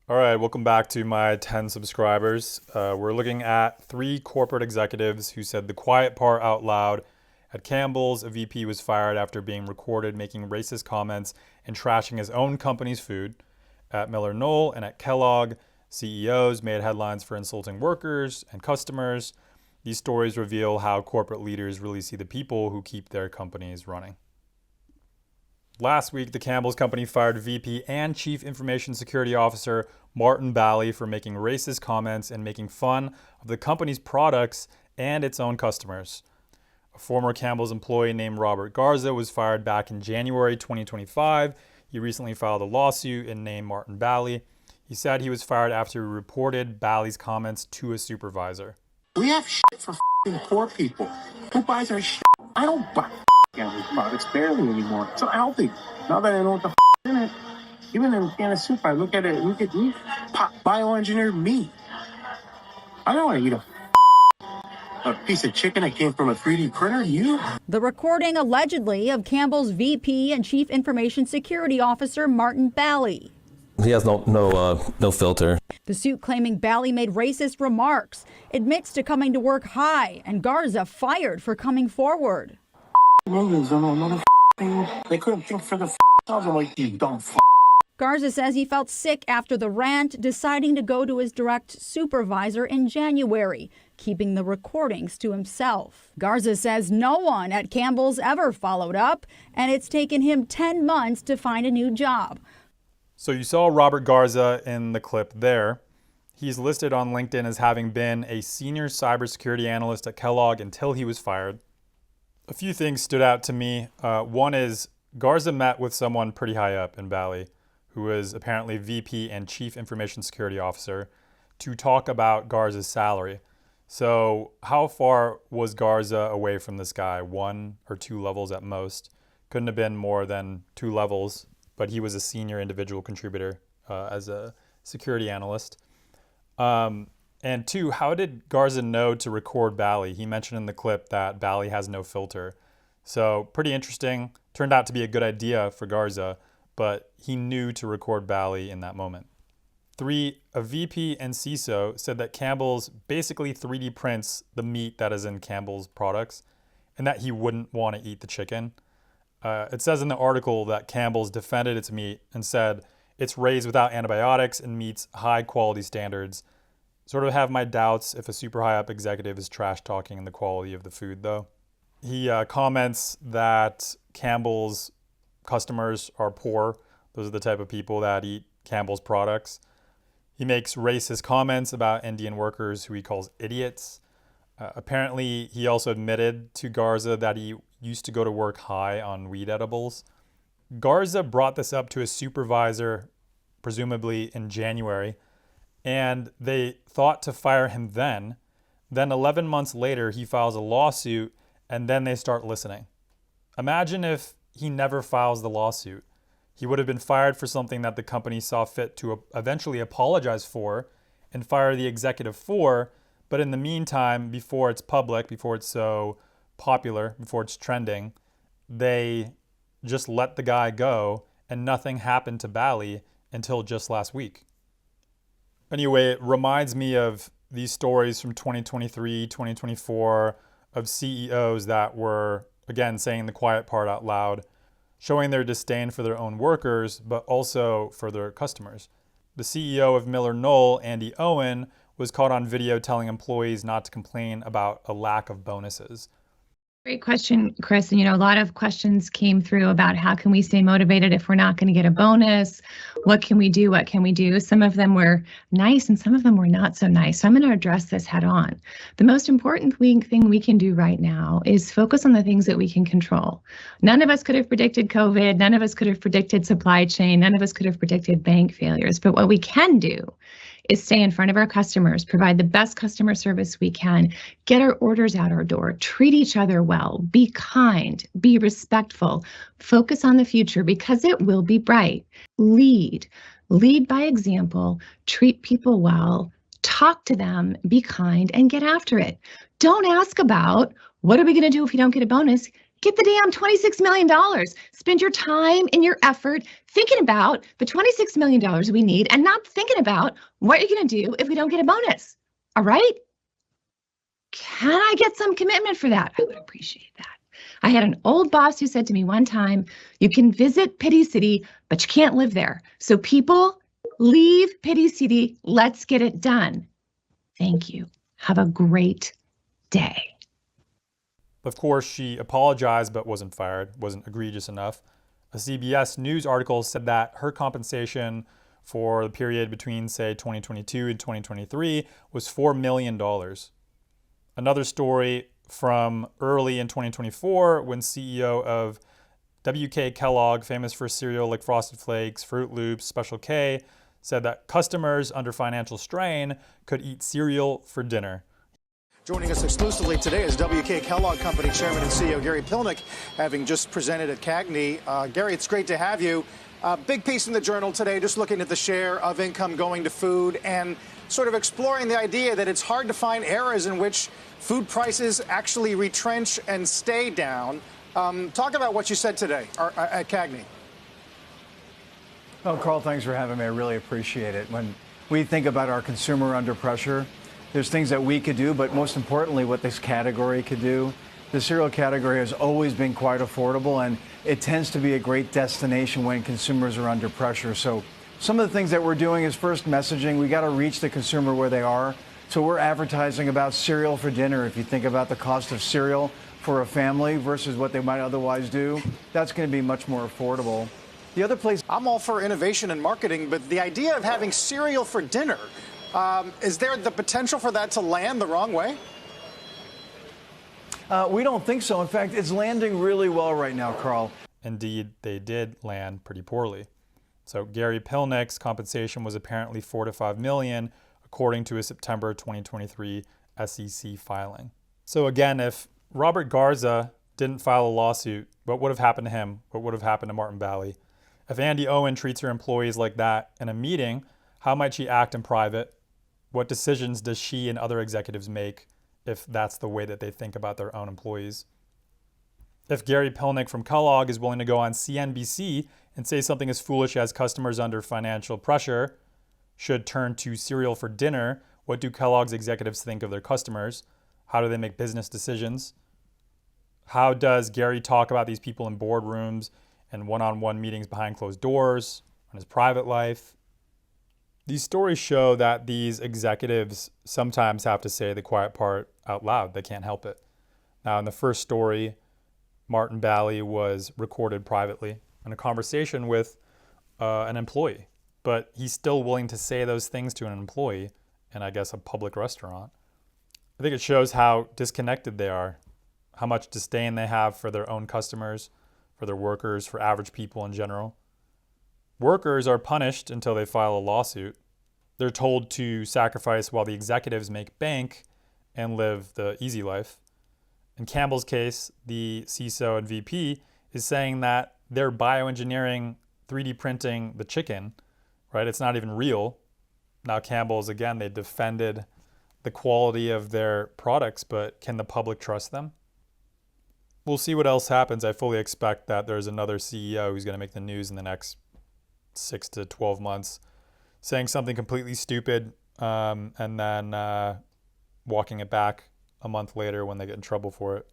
All right, welcome back to my 10 subscribers. We're looking at 3 corporate executives who said the quiet part out loud. At Campbell's, a VP was fired after being recorded making racist comments and trashing his own company's food. At MillerKnoll and at Kellogg, CEOs made headlines for insulting workers and customers. These stories reveal how corporate leaders really see the people who keep their companies running. Last week, the Campbell's company fired VP and Chief Information Security Officer Martin Bally for making racist comments and making fun of the company's products and its own customers. A former Campbell's employee named Robert Garza was fired back in January 2025. He recently filed a lawsuit and named Martin Bally. He said he was fired after he reported Bally's comments to a supervisor. We have shit for poor people. Who buys our shit? I don't buy Campbell's products barely anymore. It's not healthy. Now that I know what the in it, even in a can of soup, I look at it, look at me, bioengineered meat. I don't want to eat a piece of chicken that came from a 3D printer. You? The recording allegedly of Campbell's VP and Chief Information Security Officer Martin Bally. He has no filter. The suit claiming Bally made racist remarks, admits to coming to work high, and Garza fired for coming forward. Millions on another thing. They couldn't think for the I'm like, you dumb Garza says he felt sick after the rant, deciding to go to his direct supervisor in January, keeping the recordings to himself. Garza says no one at Campbell's ever followed up, and it's taken him 10 months to find a new job. So you saw Robert Garza in the clip there. He's listed on LinkedIn as having been a senior cybersecurity analyst at Kellogg until he was fired. A few things stood out to me. One is Garza met with someone pretty high up in Bally, who is apparently VP and Chief Information Security Officer, to talk about Garza's salary. So how far was Garza away from this guy? 1 or 2 levels at most. Couldn't have been more than 2 levels, but he was a senior individual contributor as a security analyst. And 2, how did Garza know to record Bally? He mentioned in the clip that Bally has no filter. So pretty interesting. Turned out to be a good idea for Garza, but he knew to record Bally in that moment. 3, a VP and CISO said that Campbell's basically 3D prints the meat that is in Campbell's products and that he wouldn't want to eat the chicken. It says in the article that Campbell's defended its meat and said it's raised without antibiotics and meets high quality standards. Sort of have my doubts if a super high up executive is trash talking the quality of the food though. He comments that Campbell's customers are poor. Those are the type of people that eat Campbell's products. He makes racist comments about Indian workers who he calls idiots. Apparently, he also admitted to Garza that he used to go to work high on weed edibles. Garza brought this up to his supervisor, presumably in January, and they thought to fire him then. Then 11 months later, he files a lawsuit, and then they start listening. Imagine if he never files the lawsuit. He would have been fired for something that the company saw fit to eventually apologize for and fire the executive for. But in the meantime, before it's public, before it's so popular, before it's trending, they just let the guy go and nothing happened to Bally until just last week. Anyway, it reminds me of these stories from 2023, 2024 of CEOs that were, again, saying the quiet part out loud, showing their disdain for their own workers, but also for their customers. The CEO of MillerKnoll, Andy Owen, was caught on video telling employees not to complain about a lack of bonuses. Great question, Chris. And, a lot of questions came through about how can we stay motivated if we're not going to get a bonus? What can we do? What can we do? Some of them were nice and some of them were not so nice. So I'm going to address this head on. The most important thing we can do right now is focus on the things that we can control. None of us could have predicted COVID. None of us could have predicted supply chain. None of us could have predicted bank failures. But what we can do is stay in front of our customers, provide the best customer service we can, get our orders out our door, treat each other well, be kind, be respectful, focus on the future because it will be bright. Lead by example, treat people well, talk to them, be kind, and get after it. Don't ask about what are we going to do if you don't get a bonus? Get the damn $26 million. Spend your time and your effort thinking about the $26 million we need and not thinking about what you're going to do if we don't get a bonus. All right? Can I get some commitment for that? I would appreciate that. I had an old boss who said to me one time, you can visit Pity City, but you can't live there. So people, leave Pity City. Let's get it done. Thank you. Have a great day. Of course, she apologized but wasn't fired, wasn't egregious enough. A CBS News article said that her compensation for the period between, say, 2022 and 2023 was $4 million. Another story from early in 2024 when CEO of WK Kellogg, famous for cereal like Frosted Flakes, Fruit Loops, Special K, said that customers under financial strain could eat cereal for dinner. Joining us exclusively today is WK Kellogg Company Chairman and CEO Gary Pilnick, having just presented at CAGNY. Gary, it's great to have you. Big piece in the Journal today, just looking at the share of income going to food and sort of exploring the idea that it's hard to find eras in which food prices actually retrench and stay down. Talk about what you said today at CAGNY. Well, Carl, thanks for having me. I really appreciate it. When we think about our consumer under pressure, there's things that we could do, but most importantly, what this category could do. The cereal category has always been quite affordable, and it tends to be a great destination when consumers are under pressure. So some of the things that we're doing is first messaging. We got to reach the consumer where they are. So we're advertising about cereal for dinner. If you think about the cost of cereal for a family versus what they might otherwise do, that's going to be much more affordable. The other place, I'm all for innovation and marketing, but the idea of having cereal for dinner, is there the potential for that to land the wrong way? We don't think so. In fact, it's landing really well right now, Carl. Indeed, they did land pretty poorly. So Gary Pilnick's compensation was apparently $4 to $5 million, according to a September 2023 SEC filing. So again, if Robert Garza didn't file a lawsuit, what would have happened to him? What would have happened to Martin Bally? If Andy Owen treats her employees like that in a meeting, how might she act in private? What decisions does she and other executives make if that's the way that they think about their own employees? If Gary Pilnick from Kellogg is willing to go on CNBC and say something as foolish as customers under financial pressure should turn to cereal for dinner, what do Kellogg's executives think of their customers? How do they make business decisions? How does Gary talk about these people in boardrooms and one-on-one meetings behind closed doors, in his private life? These stories show that these executives sometimes have to say the quiet part out loud. They can't help it. Now, in the first story, Martin Bally was recorded privately in a conversation with an employee, but he's still willing to say those things to an employee in, I guess, a public restaurant. I think it shows how disconnected they are, how much disdain they have for their own customers, for their workers, for average people in general. Workers are punished until they file a lawsuit. They're told to sacrifice while the executives make bank and live the easy life. In Campbell's case, the CISO and VP is saying that they're bioengineering, 3D printing the chicken, right? It's not even real. Now Campbell's, again, they defended the quality of their products, but can the public trust them? We'll see what else happens. I fully expect that there's another CEO who's going to make the news in the next 6 to 12 months, saying something completely stupid and then walking it back a month later when they get in trouble for it.